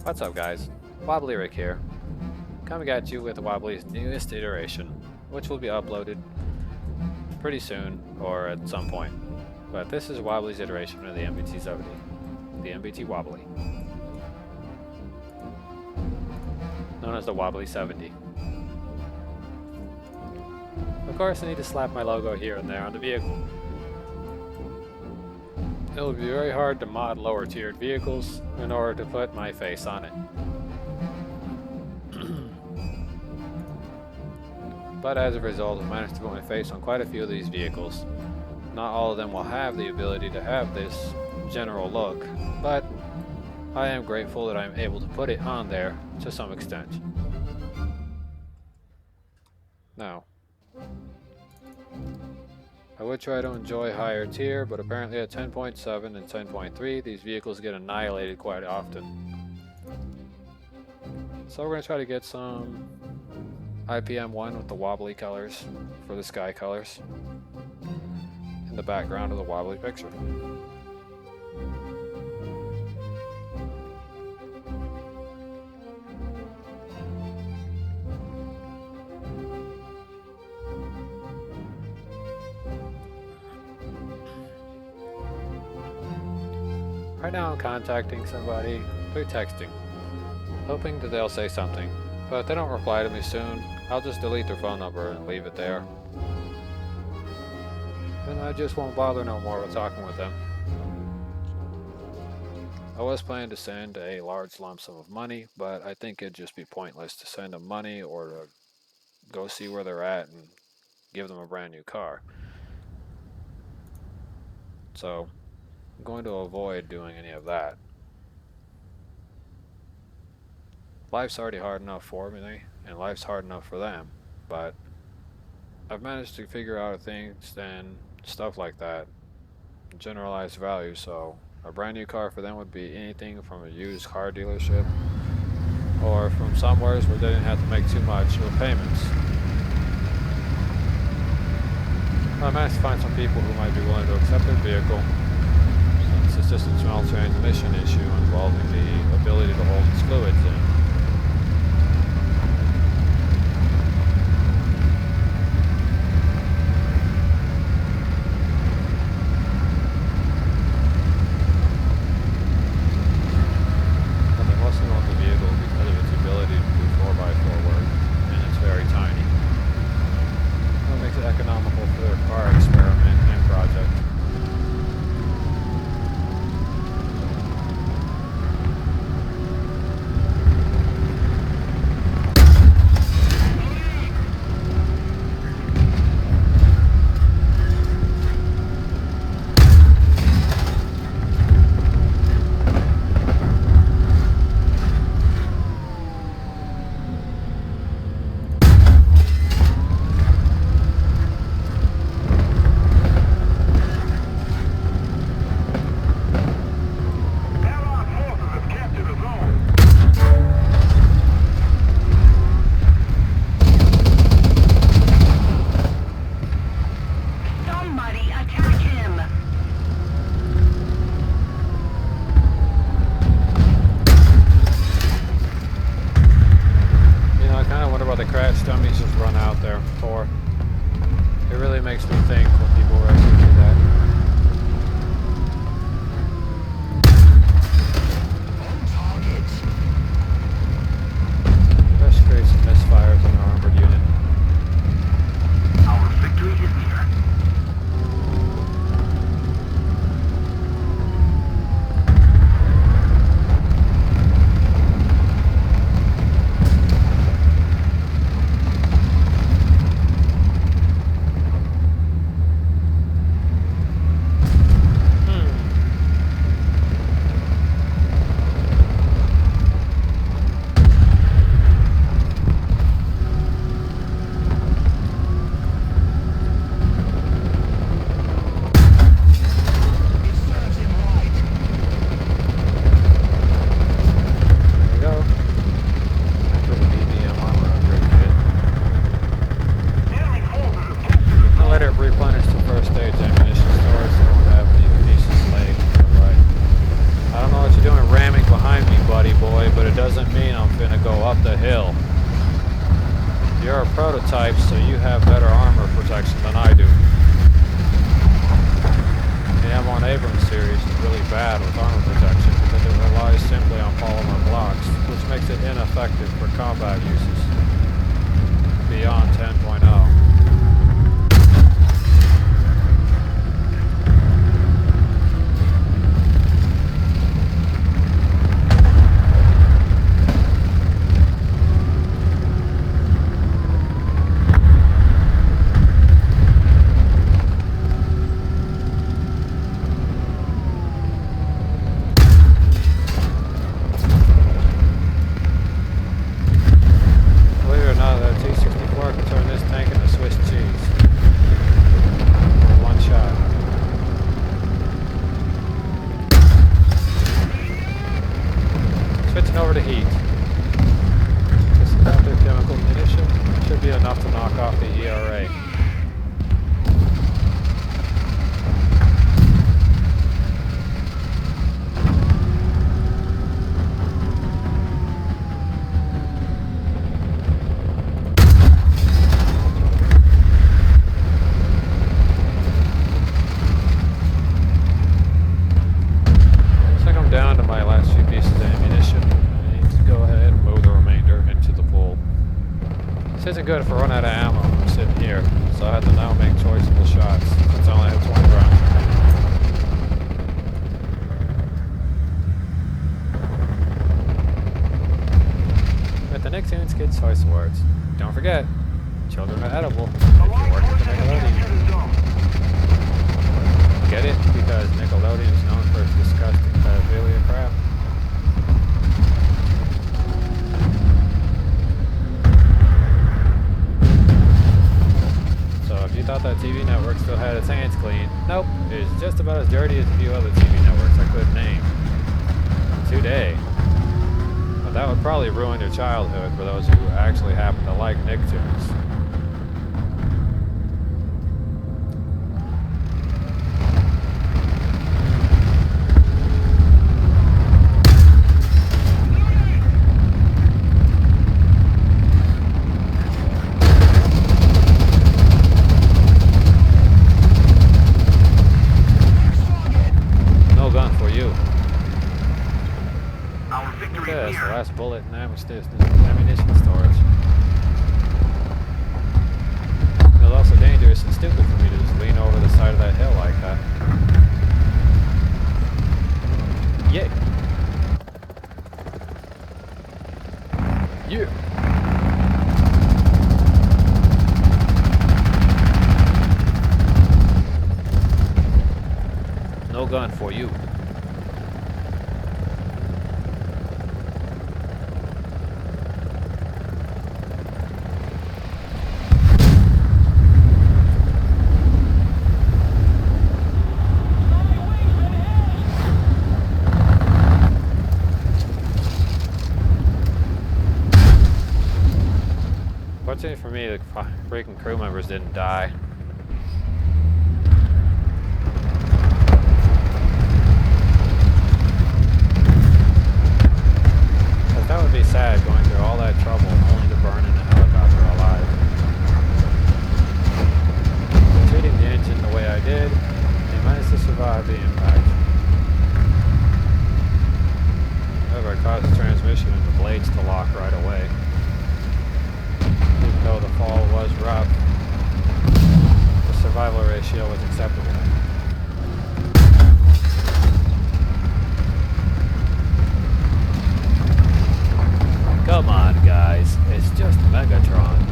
What's up, guys? Wobbly Rick here, coming at you with Wobbly's newest iteration, which will be uploaded pretty soon or at some point. But this is Wobbly's iteration of the MBT 70, the MBT Wobbly, known as the Wobbly 70. Of course, I need to slap my logo here and there on the vehicle. It will be very hard to mod lower tiered vehicles in order to put my face on it. But as a result, I managed to put my face on quite a few of these vehicles. Not all of them will have the ability to have this general look, but I am grateful that I'm able to put it on there to some extent. Now, I would try to enjoy higher tier, but apparently at 10.7 and 10.3, these vehicles get annihilated quite often. So we're going to try to get some IPM1 with the wobbly colors for the sky colors in the background of the wobbly picture. Right now I'm contacting somebody through texting, hoping that they'll say something, but if they don't reply to me soon, I'll just delete their phone number and leave it there. And I just won't bother no more with talking with them. I was planning to send a large lump sum of money, but I think it'd just be pointless to send them money or to go see where they're at and give them a brand new car. So I'm going to avoid doing any of that. Life's already hard enough for me, and life's hard enough for them, but I've managed to figure out things and stuff like that, generalized value, so a brand new car for them would be anything from a used car dealership or from somewhere where they didn't have to make too much of payments. I managed to find some people who might be willing to accept their vehicle, since it's just a small transmission issue involving the ability to hold its fluids in. Economical for their car experiment and project. The crash dummies just run out there for. It really makes me think when people actually do that. Best create some misfires in our armored unit. Our victory is near. types, so you have better armor protection than I do. The M1 Abrams series is really bad with armor protection because it relies simply on polymer blocks, which makes it ineffective for combat uses beyond 10.0. This isn't good if I run out of ammo. I'm sitting here, so I have to now make choiceable shots since I only have 20 rounds. At the Nicktoons Kids Choice Awards. Don't forget, children are edible if you work at the Nickelodeon. Get it? Because Nickelodeon is known for its disgusting pedophilia crap. If you thought that TV network still had its hands clean, nope, it's just about as dirty as a few other TV networks I could name today. But that would probably ruin your childhood for those who actually happen to like Nicktoons. Bullet and ammunition storage. It was also dangerous and stupid for me to just lean over the side of that hill like that. Yeah. Yeah. No gun for you. Fortunately for me, the freaking crew members didn't die. But that would be sad, going through all that trouble only to burn in a helicopter alive. But treating the engine the way I did, they managed to survive the impact. However, it caused the transmission and the blades to lock right away. Though the fall was rough, the survival ratio was acceptable. Come on, guys, it's just Megatron.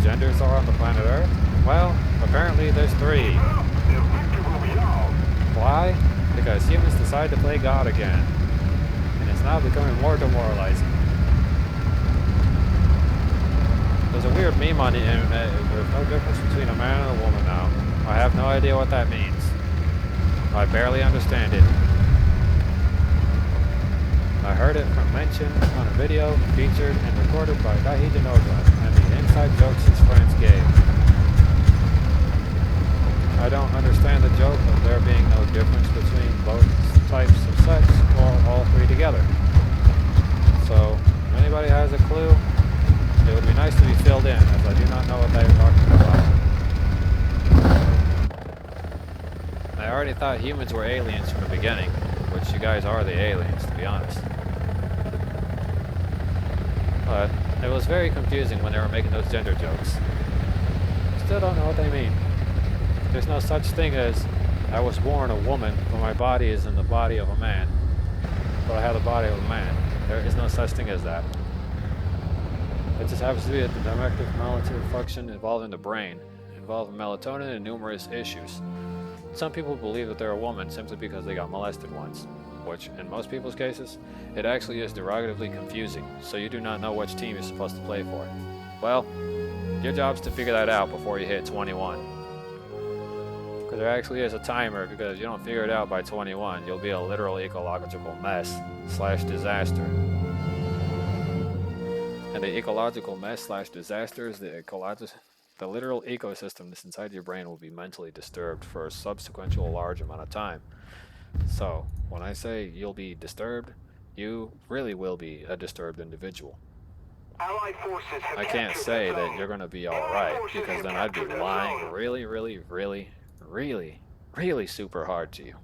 Genders are on the planet Earth? Well, apparently there's 3. Why? Because humans decide to play God again. And it's now becoming more demoralizing. There's a weird meme on the internet. There's no difference between a man and a woman now. I have no idea what that means. I barely understand it. I heard it from mentioned on a video featured and recorded by Daihi Denoga and the inside jokes his friends gave. I don't understand the joke of there being no difference between both types of sex or all three together. So, if anybody has a clue, it would be nice to be filled in, as I do not know what they are talking about. I already thought humans were aliens from the beginning, which you guys are the aliens, to be honest. But it was very confusing when they were making those gender jokes. Still don't know what they mean. There's no such thing as, I was born a woman, but my body is in the body of a man. But I have the body of a man. There is no such thing as that. It just happens to be a directive melatonin function involved in the brain, involving melatonin and numerous issues. Some people believe that they're a woman simply because they got molested once, which, in most people's cases, it actually is derogatively confusing, so you do not know which team you're supposed to play for. Well, your job's to figure that out before you hit 21. Because there actually is a timer, because if you don't figure it out by 21, you'll be a literal ecological mess / disaster. And the ecological mess / disaster is the literal ecosystem that's inside your brain will be mentally disturbed for a subsequential large amount of time. So, when I say you'll be disturbed, you really will be a disturbed individual. I can't say that you're going to be alright, because then I'd be lying really super hard to you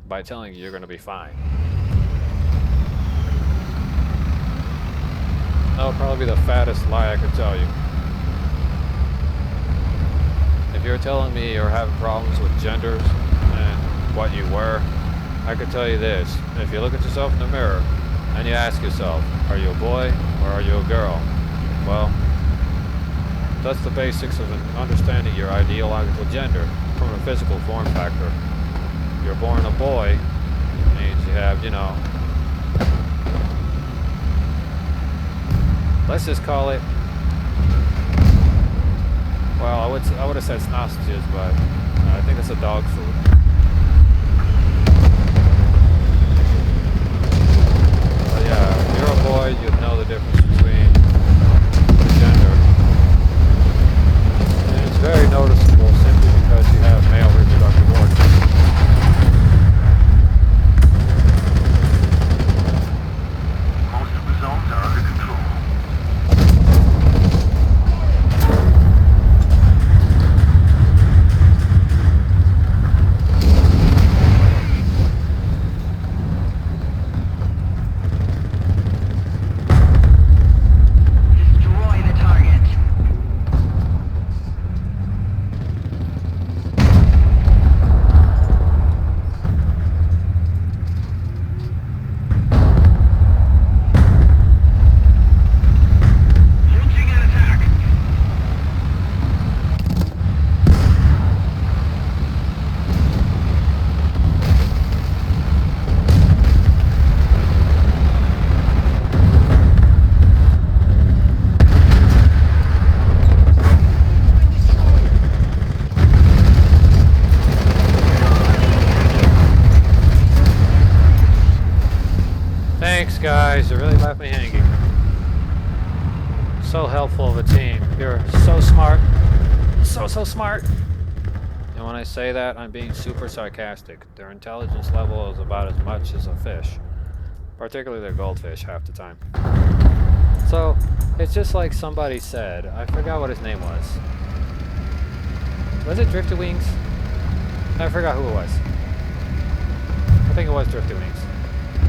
by telling you you're going to be fine. That would probably be the fattest lie I could tell you. If you're telling me you're having problems with genders and what you were, I could tell you this. If you look at yourself in the mirror and you ask yourself, are you a boy or are you a girl? Well, that's the basics of understanding your ideological gender from a physical form factor. You're born a boy, means you have, let's just call it, well, I would have said sausages, but I think it's a dog food. But yeah, if you're a boy, you'd know the difference between the gender. And it's very noticeable simply because you have male reproductive organs. Most results are under control. Thanks, guys. You really left me hanging. So helpful of a team. You're so smart. So smart. And when I say that, I'm being super sarcastic. Their intelligence level is about as much as a fish. Particularly their goldfish half the time. So, it's just like somebody said. I forgot what his name was. Was it Drifty Wings? I forgot who it was. I think it was Drifty Wings.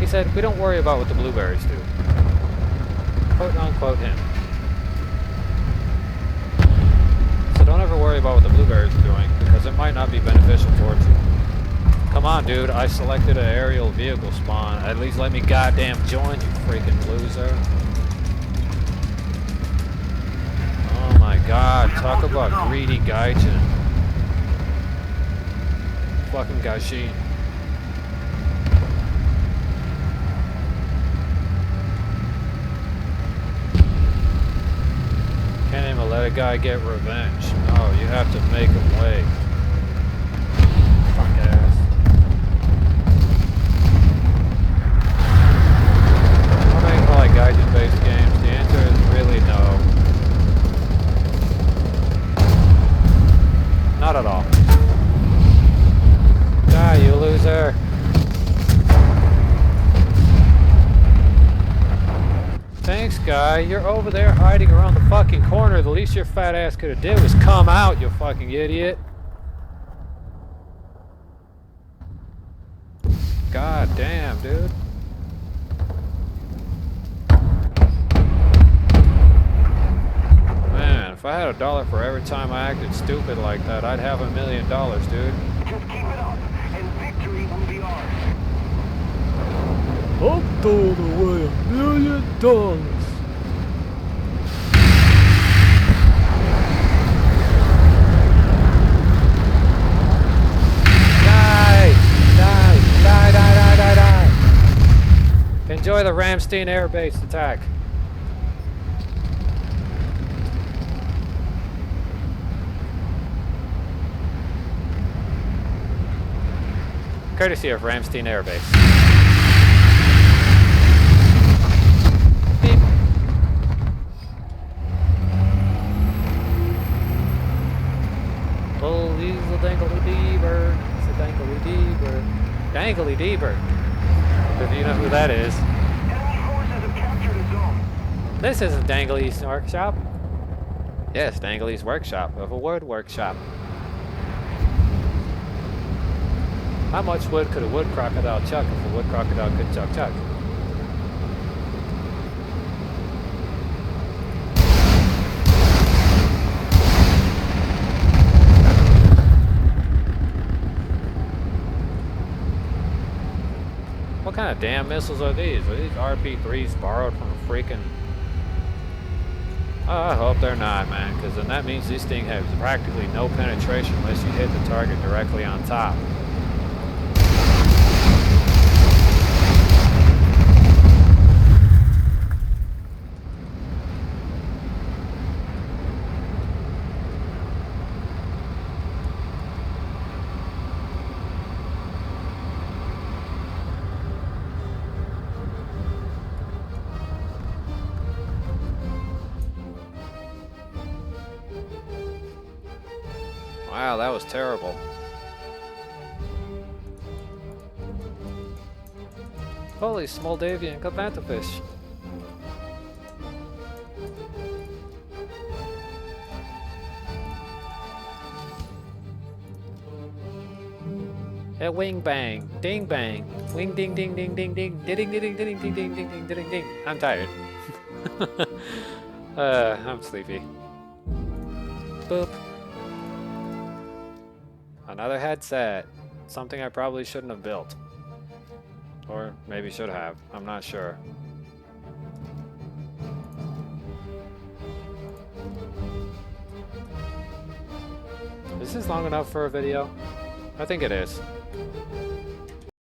He said, we don't worry about what the blueberries do. Quote unquote him. So don't ever worry about what the blueberries are doing, because it might not be beneficial towards you. Come on, dude, I selected an aerial vehicle spawn. At least let me goddamn join, you freaking loser. Oh my god, talk about greedy gaijin. Fucking gaijin. Can't even let a guy get revenge. No, you have to make him wait. Fuck ass. gaijin-based games? The answer is really no. Not at all. Die, you loser! Thanks, guy. You're over there hiding around the fucking corner. The least your fat ass could have did was come out, you fucking idiot. God damn, dude. Man, if I had $1 for every time I acted stupid like that, I'd have $1 million, dude. Just keep it up, and victory will be ours. I'll throw away $1 million. Die. Enjoy the Ramstein air base attack. Courtesy of Ramstein Air Base. Beep. Oh, he's a dangly-dee bird. It's a dangly-dee bird. Dangly-dee bird. If you know who that is. Enemy forces have captured a zone. This isn't Dangly's workshop. Yes, Dangly's workshop of a wood workshop. How much wood could a wood crocodile chuck if a wood crocodile could chuck? What kind of damn missiles are these? Are these RP-3s borrowed from a freaking... Oh, I hope they're not, man, because then that means this thing has practically no penetration unless you hit the target directly on top. Wow, that was terrible. Holy Moldavian Capanthafish. A wing bang, ding bang, wing ding ding ding ding ding, ding ding ding ding ding ding ding ding ding ding. I'm tired. I'm sleepy. Boop. Another headset. Something I probably shouldn't have built. Or maybe should have. I'm not sure. Is this long enough for a video? I think it is.